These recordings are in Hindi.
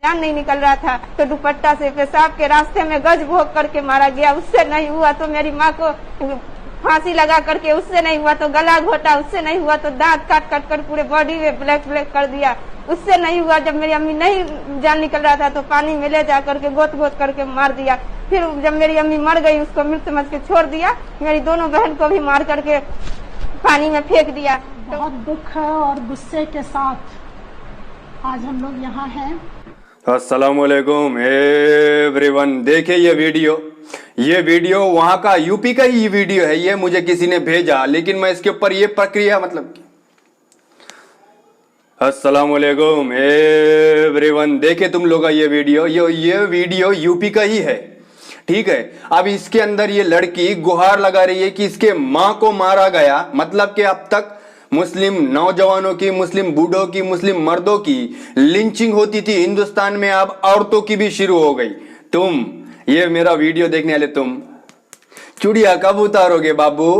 जान नहीं निकल रहा था तो दुपट्टा से पेशाब के रास्ते में गज भोग करके मारा गया। उससे नहीं हुआ तो मेरी माँ को फांसी लगा करके, उससे नहीं हुआ तो गला घोटा, उससे नहीं हुआ तो दांत काट काट कर पूरे बॉडी में ब्लैक ब्लैक कर दिया। उससे नहीं हुआ, जब मेरी अम्मी नहीं जान निकल रहा था तो पानी में ले जा करके गोत गोत करके मार दिया। फिर जब मेरी अम्मी मर गई उसको मृत समझ के छोड़ दिया। मेरी दोनों बहन को भी मार करके पानी में फेंक दिया। बहुत दुख और गुस्से के साथ आज हम लोग यहाँ हैं। अस्सलामुअलैकुम एवरीवन। देखिए ये वीडियो वहाँ का यूपी का ही वीडियो है। ये मुझे किसी ने भेजा, लेकिन मैं इसके ऊपर ये प्रक्रिया अस्सलामुअलैकुम एवरीवन। देखे तुम लोग ये वीडियो यूपी का ही है, ठीक है। अब इसके अंदर ये लड़की गुहार लगा रही है कि इसके माँ को मारा गया। मतलब कि अब तक मुस्लिम नौजवानों की, मुस्लिम बूढ़ों की, मुस्लिम मर्दों की लिंचिंग होती थी हिंदुस्तान में, अब औरतों की भी शुरू हो गई। तुम ये मेरा वीडियो देखने वाले तुम चूड़िया कब उतारोगे बाबू,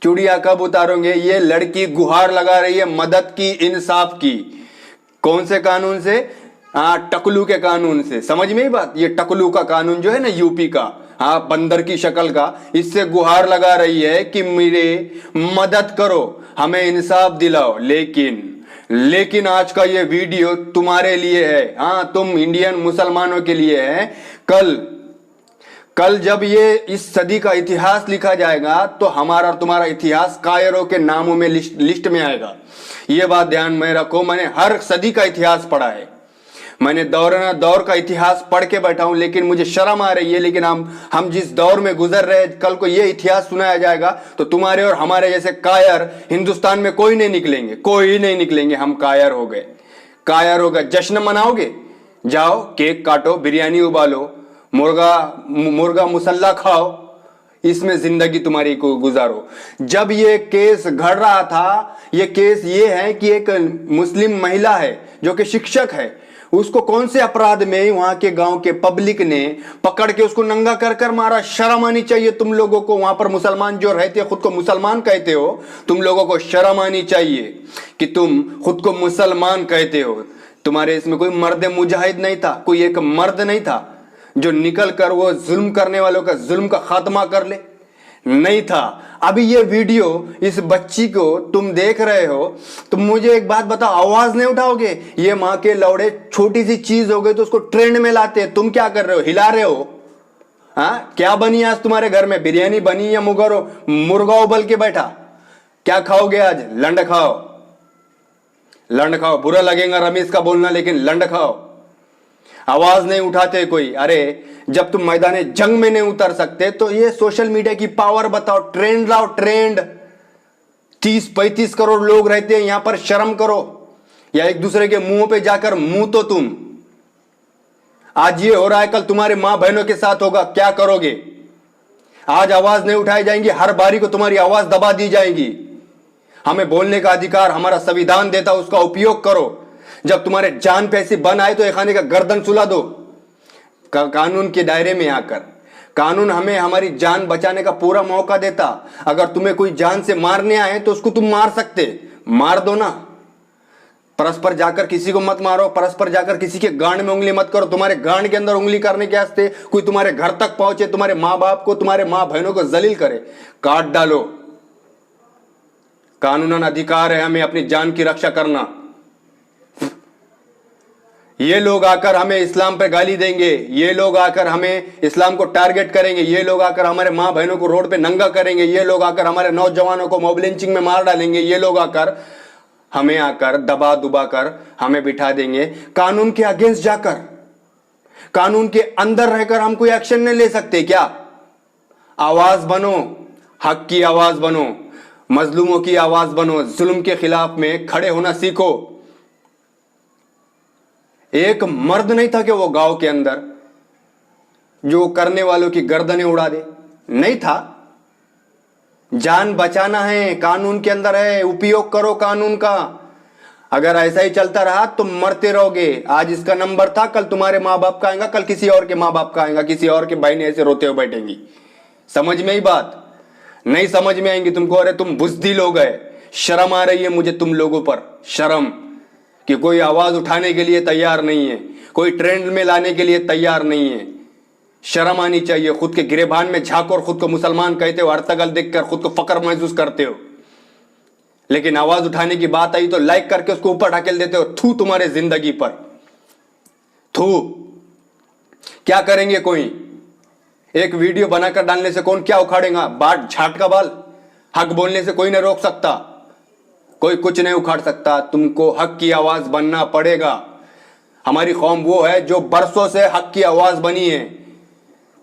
चूड़िया कब उतारोगे? ये लड़की गुहार लगा रही है मदद की, इंसाफ की। कौन से कानून से? टकलू के कानून से। समझ में ही बात? ये टकलू का कानून जो है ना यूपी का, बंदर की शक्ल का, इससे गुहार लगा रही है कि मेरे मदद करो, हमें इंसाफ दिलाओ। लेकिन आज का ये वीडियो तुम्हारे लिए है। तुम इंडियन मुसलमानों के लिए है। कल जब ये इस सदी का इतिहास लिखा जाएगा तो हमारा और तुम्हारा इतिहास कायरों के नामों में लिस्ट में आएगा। ये बात ध्यान में रखो। मैंने हर सदी का इतिहास पढ़ा है, मैंने दौर का इतिहास पढ़ के बैठा हूं, लेकिन मुझे शर्म आ रही है। लेकिन हम जिस दौर में गुजर रहे, कल को ये इतिहास सुनाया जाएगा तो तुम्हारे और हमारे जैसे कायर हिंदुस्तान में कोई नहीं निकलेंगे। हम कायर हो गए। जश्न मनाओगे? जाओ केक काटो, बिरयानी उबालो, मुर्गा मुसल्ला खाओ, इसमें जिंदगी तुम्हारी को गुजारो। जब ये केस घड़ रहा था, ये केस ये है कि एक मुस्लिम महिला है जो कि शिक्षक है, उसको कौन से अपराध में वहां के गांव के पब्लिक ने पकड़ के उसको नंगा कर मारा। शर्म आनी चाहिए तुम लोगों को। वहां पर मुसलमान जो रहते हैं, खुद को मुसलमान कहते हो, तुम लोगों को शर्म आनी चाहिए कि तुम खुद को मुसलमान कहते हो। तुम्हारे इसमें कोई मर्द मुजाहिद नहीं था, कोई एक मर्द नहीं था जो निकल कर वो जुल्म करने वालों का जुल्म का खात्मा कर ले, नहीं था। अभी ये वीडियो इस बच्ची को तुम देख रहे हो तो मुझे एक बात बताओ, आवाज नहीं उठाओगे? ये माँ के लौड़े छोटी सी चीज हो गई तो उसको ट्रेंड में लाते हैं। तुम क्या कर रहे हो? हिला रहे हो? क्या बनी आज तुम्हारे घर में? बिरयानी बनी या मुर्गा उबल के बैठा? क्या खाओगे आज? लंड खाओ। बुरा लगेगा रमेश का बोलना, लेकिन लंड खाओ। आवाज नहीं उठाते कोई। अरे जब तुम मैदान जंग में नहीं उतर सकते तो ये सोशल मीडिया की पावर बताओ, ट्रेंड लाओ, ट्रेंड। 30-35 करोड़ लोग रहते हैं यहां पर, शर्म करो। या एक दूसरे के मुंह पे जाकर मुंह तो तुम। आज ये हो रहा है, कल तुम्हारे मां बहनों के साथ होगा, क्या करोगे? आज आवाज नहीं उठाई जाएंगी, हर बारी को तुम्हारी आवाज दबा दी जाएगी। हमें बोलने का अधिकार हमारा संविधान देता, उसका उपयोग करो। जब तुम्हारे जान पे ऐसी बन आए तो एक खाने का गर्दन सुला दो। कानून के दायरे में आकर कानून हमें हमारी जान बचाने का पूरा मौका देता। अगर तुम्हें कोई जान से मारने आए तो उसको तुम मार सकते, मार दो ना। परस्पर जाकर किसी को मत मारो, परस्पर जाकर किसी के गांड में उंगली मत करो। तुम्हारे गांड के अंदर उंगली करने के वास्ते कोई तुम्हारे घर तक पहुंचे, तुम्हारे माँ बाप को, तुम्हारे माँ बहनों को जलील करे, काट डालो। कानूनन अधिकार है हमें अपनी जान की रक्षा करना। ये लोग आकर हमें इस्लाम पे गाली देंगे, ये लोग आकर हमें इस्लाम को टारगेट करेंगे, ये लोग आकर हमारे माँ बहनों को रोड पे नंगा करेंगे, ये लोग आकर हमारे नौजवानों को मॉब लिंचिंग में मार डालेंगे, ये लोग आकर हमें दबा दुबा कर हमें बिठा देंगे। कानून के अगेंस्ट जाकर, कानून के अंदर रहकर हम कोई एक्शन नहीं ले सकते क्या? आवाज बनो, हक की आवाज बनो, मजलूमों की आवाज बनो, जुल्म के खिलाफ में खड़े होना सीखो। एक मर्द नहीं था कि वो गांव के अंदर जो करने वालों की गर्दनें उड़ा दे, नहीं था। जान बचाना है, कानून के अंदर है, उपयोग करो कानून का। अगर ऐसा ही चलता रहा तो मरते रहोगे। आज इसका नंबर था, कल तुम्हारे माँ बाप का आएगा, कल किसी और के माँ बाप का आएगा, किसी और के भाई ने ऐसे रोते हुए बैठेंगी। समझ में ही बात नहीं समझ में आएंगी तुमको। अरे तुम बुज़दिल हो गए। शर्म आ रही है मुझे तुम लोगों पर, शर्म कि कोई आवाज उठाने के लिए तैयार नहीं है, कोई ट्रेंड में लाने के लिए तैयार नहीं है। शर्म आनी चाहिए। खुद के गिरेबान में झांको और खुद को मुसलमान कहते हो, अर्तगल देखकर खुद को फक्र महसूस करते हो, लेकिन आवाज उठाने की बात आई तो लाइक करके उसको ऊपर ढकेल देते हो। थू तुम्हारे जिंदगी पर, थू। क्या करेंगे? कोई एक वीडियो बनाकर डालने से कौन क्या उखाड़ेगा? बाट झाट का बाल। हक बोलने से कोई नहीं रोक सकता, कोई कुछ नहीं उखाड़ सकता। तुमको हक की आवाज बनना पड़ेगा। हमारी कौम वो है जो बरसों से हक की आवाज बनी है।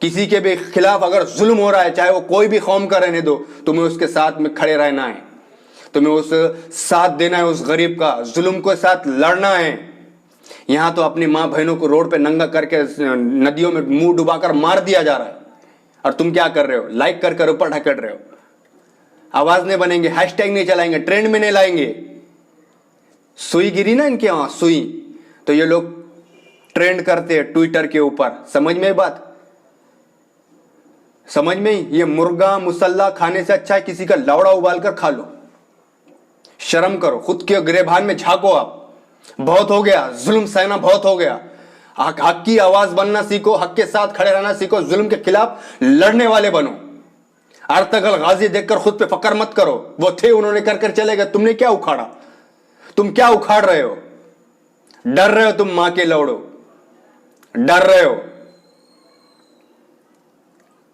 किसी के भी खिलाफ अगर जुल्म हो रहा है, चाहे वो कोई भी कौम का रहने दो, तुम्हें उसके साथ में खड़े रहना है, तुम्हें उस साथ देना है, उस गरीब का जुल्म के साथ लड़ना है। यहां तो अपनी माँ बहनों को रोड पे नंगा करके नदियों में मुंह डुबाकर मार दिया जा रहा है, और तुम क्या कर रहे हो? लाइक कर ऊपर ढकेल रहे हो। आवाज नहीं बनेंगे, हैशटैग नहीं चलाएंगे, ट्रेंड में नहीं लाएंगे। सुई गिरी ना इनके यहां, सुई, तो ये लोग ट्रेंड करते हैं ट्विटर के ऊपर। समझ में बात? समझ में? ये मुर्गा मुसल्ला खाने से अच्छा है किसी का लौड़ा उबाल कर खा लो। शर्म करो, खुद के गिरेबान में झांको। आप बहुत हो गया, जुल्म सहना बहुत हो गया। हक की आवाज बनना सीखो, हक के साथ खड़े रहना सीखो, जुल्म के खिलाफ लड़ने वाले बनो। अर्तगल गाजी देखकर खुद पे फक्र मत करो, वो थे, उन्होंने कर चले गए, तुमने क्या उखाड़ा? तुम क्या उखाड़ रहे हो? डर रहे हो तुम मां के लौड़ो, डर रहे हो।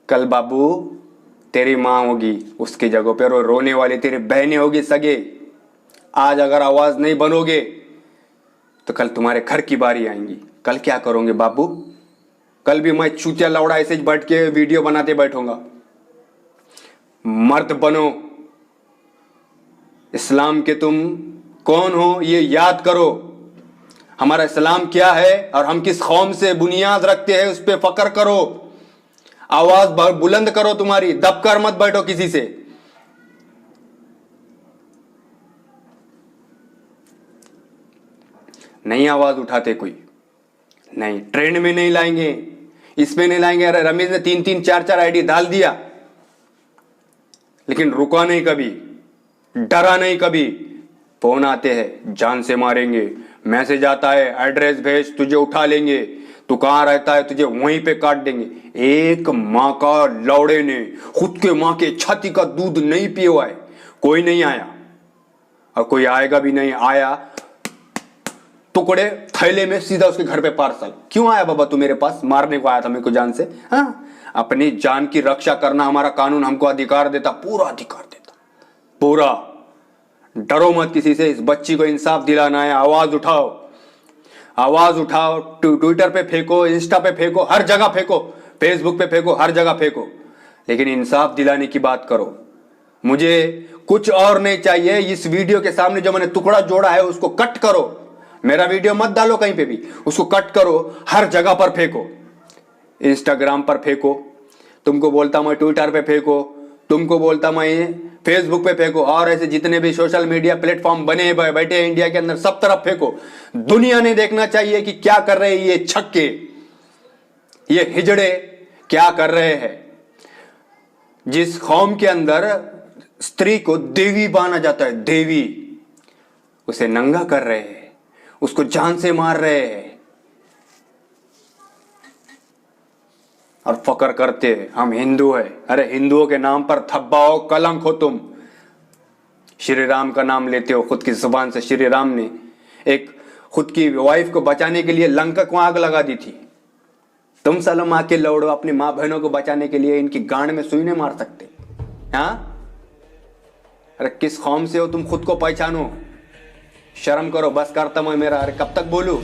कल बाबू तेरी मां होगी, उसकी जगह पर रोने वाली तेरी बहनें होगी, सगे। आज अगर आवाज नहीं बनोगे तो कल तुम्हारे घर की बारी आएंगी। कल क्या करोगे बाबू? कल भी मैं चूतिया लौड़ा ऐसे बैठ के वीडियो बनाते बैठूंगा। मर्द बनो। इस्लाम के तुम कौन हो ये याद करो। हमारा इस्लाम क्या है और हम किस कौम से बुनियाद रखते हैं, उस पर फक्र करो। आवाज बुलंद करो तुम्हारी, दबकर मत बैठो किसी से। नहीं आवाज उठाते कोई, नहीं ट्रेंड में नहीं लाएंगे, इसमें नहीं लाएंगे। अरे रमेश ने 3-3 4-4 आईडी डाल दिया, लेकिन रुका नहीं कभी, डरा नहीं कभी। फोन आते हैं, जान से मारेंगे, मैसेज आता है, एड्रेस भेज, तुझे उठा लेंगे, तू कहां रहता है, तुझे वहीं पे काट देंगे। एक मां का लौड़े ने खुद के मां के छाती का दूध नहीं पिया है, कोई नहीं आया और कोई आएगा भी नहीं। आया टुकड़े थैले में सीधा उसके घर पे पार्सल। क्यों आया बाबा तू मेरे पास? मारने को आया था मेरे को जान से? हाँ, अपनी जान की रक्षा करना हमारा कानून हमको अधिकार देता, पूरा अधिकार देता, पूरा। डरो मत किसी से। इस बच्ची को इंसाफ दिलाना है, आवाज उठाओ, आवाज उठाओ। ट्विटर पे फेंको, इंस्टा पे फेंको, हर जगह फेंको, फेसबुक पे फेंको, हर जगह फेंको, लेकिन इंसाफ दिलाने की बात करो। मुझे कुछ और नहीं चाहिए। इस वीडियो के सामने जो मैंने टुकड़ा जोड़ा है उसको कट करो। मेरा वीडियो मत डालो कहीं पे भी, उसको कट करो, हर जगह पर फेंको। इंस्टाग्राम पर फेंको, तुमको बोलता मैं ट्विटर पे फेंको, तुमको बोलता मैं फेसबुक पे फेंको, और ऐसे जितने भी सोशल मीडिया प्लेटफॉर्म बने बैठे हैं इंडिया के अंदर, सब तरफ फेंको। दुनिया ने देखना चाहिए कि क्या कर रहे हैं ये छक्के, ये हिजड़े क्या कर रहे हैं। जिस कौम के अंदर स्त्री को देवी माना जाता है, देवी, उसे नंगा कर रहे हैं, उसको जान से मार रहे हैं और फकर करते हम हिंदू है। अरे हिंदुओं के नाम पर धब्बा हो, कलंक हो तुम। श्री राम का नाम लेते हो खुद की जुबान से। श्री राम ने एक खुद की वाइफ को बचाने के लिए लंका को आग लगा दी थी। तुम सालों मां के लौड़ो अपनी मां बहनों को बचाने के लिए इनकी गांड में सुई नहीं मार सकते? हाँ, अरे किस कौम से हो तुम, खुद को पहचानो। शर्म करो। बस करता मैं मेरा। अरे कब तक बोलूं?